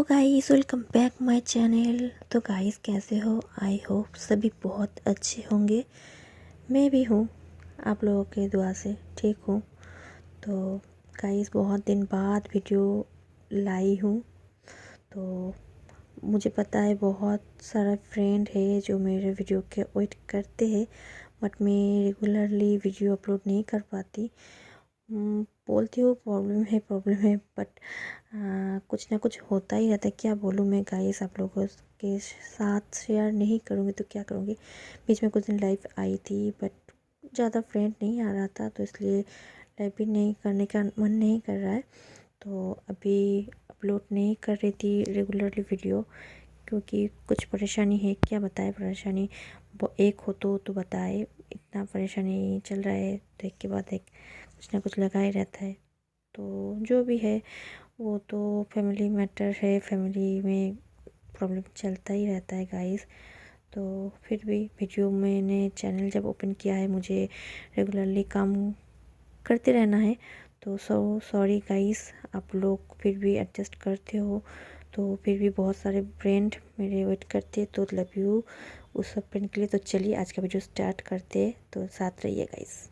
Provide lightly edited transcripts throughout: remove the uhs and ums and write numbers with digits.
Hello guys, welcome back my channel. तो guys कैसे हो? आई होप सभी बहुत अच्छे होंगे। मैं भी हूँ, आप लोगों के दुआ से ठीक हूँ। तो गाइस बहुत दिन बाद वीडियो लाई हूँ। तो मुझे पता है बहुत सारा फ्रेंड है जो मेरे वीडियो के वेट करते हैं, बट मैं रेगुलरली वीडियो अपलोड नहीं कर पाती। बोलती हूँ प्रॉब्लम है, बट कुछ ना कुछ होता ही रहता है। क्या बोलूँ मैं गाइस, आप लोगों के साथ शेयर नहीं करूँगी तो क्या करूँगी। बीच में कुछ दिन लाइव आई थी, बट ज़्यादा फ्रेंड नहीं आ रहा था, तो इसलिए लाइव भी नहीं करने का मन नहीं कर रहा है। तो अभी अपलोड नहीं कर रही थी रेगुलरली वीडियो, क्योंकि कुछ परेशानी है। क्या बताए परेशानी, वो एक हो तो बताए। इतना परेशानी चल रहा है, तो एक के बाद एक कुछ ना कुछ लगा ही रहता है। तो जो भी है वो तो फैमिली मैटर है, फैमिली में प्रॉब्लम चलता ही रहता है गाइस। तो फिर भी वीडियो मैंने चैनल जब ओपन किया है, मुझे रेगुलरली काम करते रहना है। तो सॉरी गाइस, आप लोग फिर भी एडजस्ट करते हो। तो फिर भी बहुत सारे फ्रेंड मेरे वेट करते, तो लव यू उस सब फ्रेंड के लिए। तो चलिए आज का वीडियो स्टार्ट करते, तो साथ रहिए गाइस।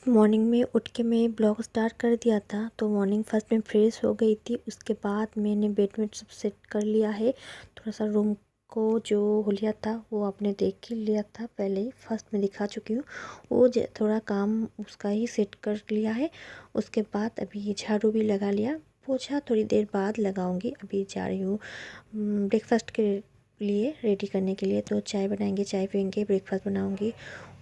मॉर्निंग में उठ के मैं ब्लॉग स्टार्ट कर दिया था। तो मॉर्निंग फर्स्ट में फ्रेश हो गई थी, उसके बाद मैंने बेड में सब सेट कर लिया है। थोड़ा सा रूम को जो हुलिया था वो आपने देख ही लिया था, पहले ही फर्स्ट में दिखा चुकी हूँ। वो थोड़ा काम उसका ही सेट कर लिया है। उसके बाद अभी झाड़ू भी लगा लिया, पोछा थोड़ी देर बाद लगाऊंगी। अभी जा रही हूँ ब्रेकफास्ट के लिए रेडी करने के लिए। तो चाय बनाएंगे, चाय पियेंगे, ब्रेकफास्ट बनाऊंगी।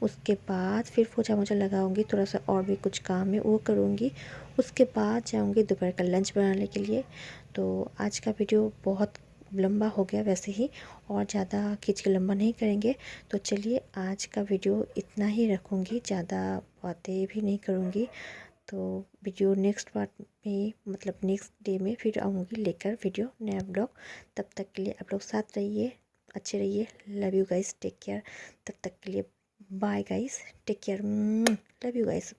उसके बाद फिर पोछा मोछा लगाऊंगी, थोड़ा सा और भी कुछ काम है वो करूंगी। उसके बाद जाऊंगी दोपहर का लंच बनाने के लिए। तो आज का वीडियो बहुत लंबा हो गया वैसे ही, और ज़्यादा खींच के लंबा नहीं करेंगे। तो चलिए आज का वीडियो इतना ही रखूँगी, ज़्यादा बातें भी नहीं करूँगी। तो वीडियो नेक्स्ट पार्ट में, मतलब नेक्स्ट डे में फिर आऊँगी लेकर वीडियो नया ब्लॉग। तब तक के लिए आप लोग साथ रहिए, अच्छे रहिए। Love you guys, take care. तब तक के लिए bye guys, take care, love you guys.